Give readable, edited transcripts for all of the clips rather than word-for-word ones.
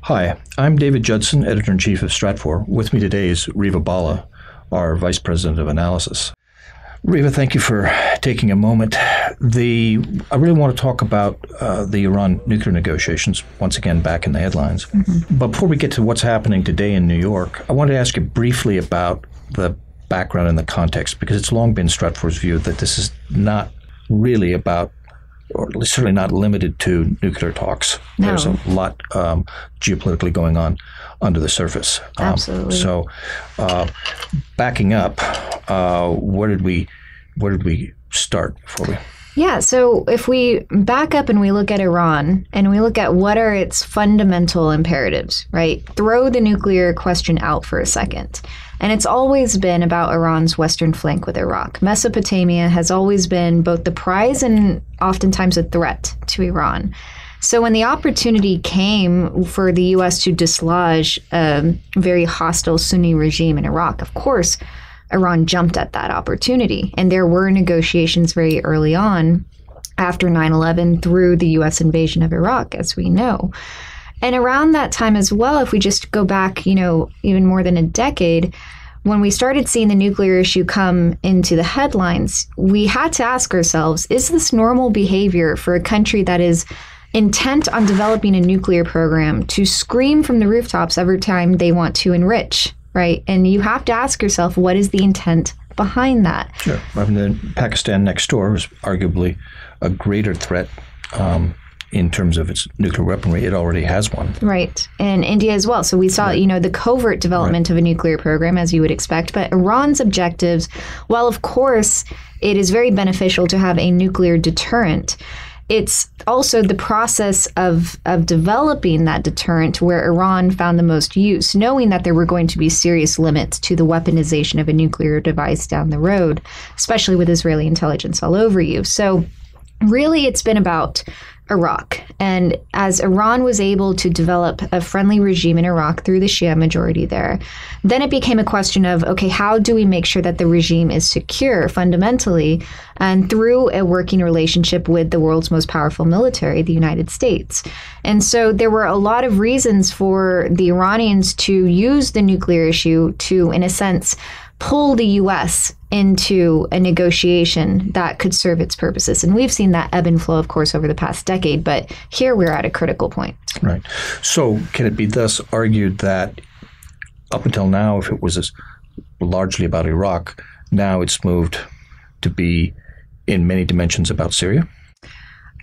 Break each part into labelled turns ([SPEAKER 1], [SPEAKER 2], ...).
[SPEAKER 1] Hi, I'm David Judson, Editor-in-Chief of Stratfor. With me today is Reva Bhalla, our Vice President of Analysis. Reva, thank you for taking a moment. I really want to talk about the Iran nuclear negotiations, once again back in the headlines. Mm-hmm. But before we get to what's happening today in New York, I wanted to ask you briefly about the background and the context, because it's long been Stratfor's view that this is not really about, or certainly not limited to, nuclear talks.
[SPEAKER 2] No.
[SPEAKER 1] There's a lot geopolitically going on under the surface.
[SPEAKER 2] Absolutely.
[SPEAKER 1] So, backing up, where did we start before we?
[SPEAKER 2] Yeah, so if we back up and we look at Iran and we look at what are its fundamental imperatives, right? Throw the nuclear question out for a second. And it's always been about Iran's western flank with Iraq. Mesopotamia has always been both the prize and oftentimes a threat to Iran. So when the opportunity came for the U.S. to dislodge a very hostile Sunni regime in Iraq, of course, Iran jumped at that opportunity. And there were negotiations very early on after 9/11 through the U.S. invasion of Iraq, as we know. And around that time as well, if we just go back, even more than a decade, when we started seeing the nuclear issue come into the headlines, we had to ask ourselves, is this normal behavior for a country that is intent on developing a nuclear program to scream from the rooftops every time they want to enrich, right? And you have to ask yourself, what is the intent behind that?
[SPEAKER 1] Sure. I mean, Pakistan next door is arguably a greater threat in terms of its nuclear weaponry. It already has one.
[SPEAKER 2] Right. And India as well. So we saw, the covert development of a nuclear program, as you would expect. But Iran's objectives, while of course it is very beneficial to have a nuclear deterrent, it's also the process of developing that deterrent where Iran found the most use, knowing that there were going to be serious limits to the weaponization of a nuclear device down the road, especially with Israeli intelligence all over you. So really, it's been about Iraq. And as Iran was able to develop a friendly regime in Iraq through the Shia majority there, then it became a question of, okay, how do we make sure that the regime is secure fundamentally and through a working relationship with the world's most powerful military, the United States? And so there were a lot of reasons for the Iranians to use the nuclear issue to, in a sense, pull the U.S. into a negotiation that could serve its purposes. And we've seen that ebb and flow, of course, over the past decade. But here we're at a critical point.
[SPEAKER 1] Right. So can it be thus argued that up until now, if it was largely about Iraq, now it's moved to be in many dimensions about Syria?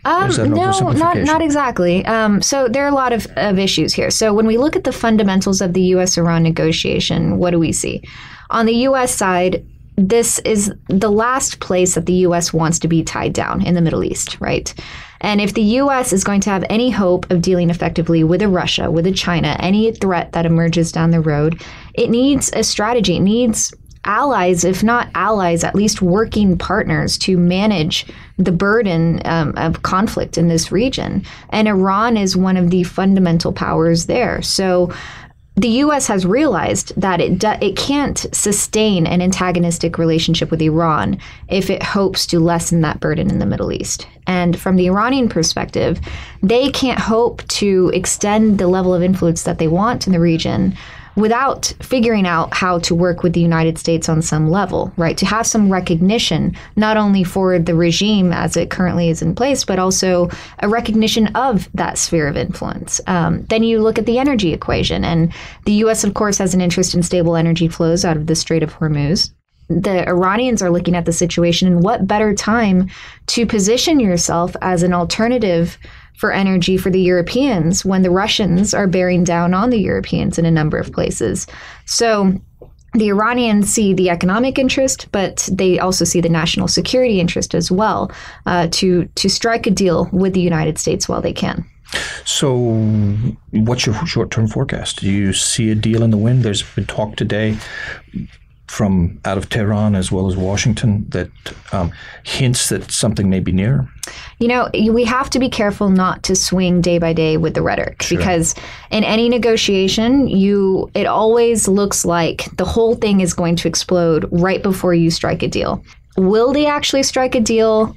[SPEAKER 2] No, not exactly. So there are a lot of issues here. So when we look at the fundamentals of the U.S. Iran negotiation, what do we see? On the U.S. side, this is the last place that the U.S. wants to be tied down in the Middle East, right? And if the U.S. is going to have any hope of dealing effectively with a Russia, with a China, any threat that emerges down the road, it needs a strategy. It needs allies, if not allies, at least working partners to manage the burden of conflict in this region. And Iran is one of the fundamental powers there. So the U.S. has realized that it can't sustain an antagonistic relationship with Iran if it hopes to lessen that burden in the Middle East. And from the Iranian perspective, they can't hope to extend the level of influence that they want in the region without figuring out how to work with the United States on some level, right? To have some recognition, not only for the regime as it currently is in place, but also a recognition of that sphere of influence. Then you look at the energy equation, and the U.S., of course, has an interest in stable energy flows out of the Strait of Hormuz. The Iranians are looking at the situation, and what better time to position yourself as an alternative for energy for the Europeans when the Russians are bearing down on the Europeans in a number of places. So the Iranians see the economic interest, but they also see the national security interest as well, to strike a deal with the United States while they can.
[SPEAKER 1] So what's your short-term forecast? Do you see a deal in the wind? There's been talk today from out of Tehran as well as Washington that hints that something may be near?
[SPEAKER 2] We have to be careful not to swing day by day with the rhetoric,
[SPEAKER 1] sure,
[SPEAKER 2] because in any negotiation, it always looks like the whole thing is going to explode right before you strike a deal. Will they actually strike a deal?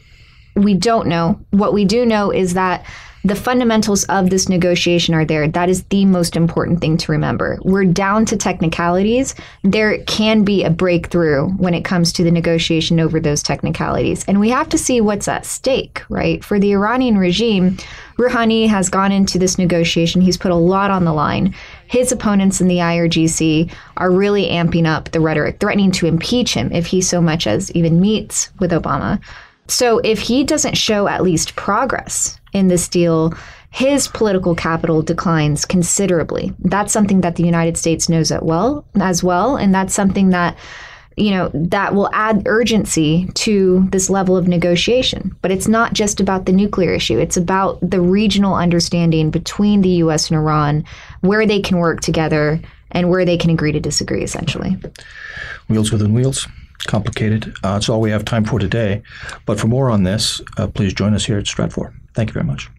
[SPEAKER 2] We don't know. What we do know is that the fundamentals of this negotiation are there. That is the most important thing to remember. We're down to technicalities. There can be a breakthrough when it comes to the negotiation over those technicalities. And we have to see what's at stake, right? For the Iranian regime, Rouhani has gone into this negotiation. He's put a lot on the line. His opponents in the IRGC are really amping up the rhetoric, threatening to impeach him if he so much as even meets with Obama. So if he doesn't show at least progress in this deal, his political capital declines considerably. That's something that the United States knows as well. And that's something that, that will add urgency to this level of negotiation. But it's not just about the nuclear issue. It's about the regional understanding between the U.S. and Iran, where they can work together and where they can agree to disagree, essentially.
[SPEAKER 1] Wheels within wheels. Complicated. That's all we have time for today. But for more on this, please join us here at Stratfor. Thank you very much.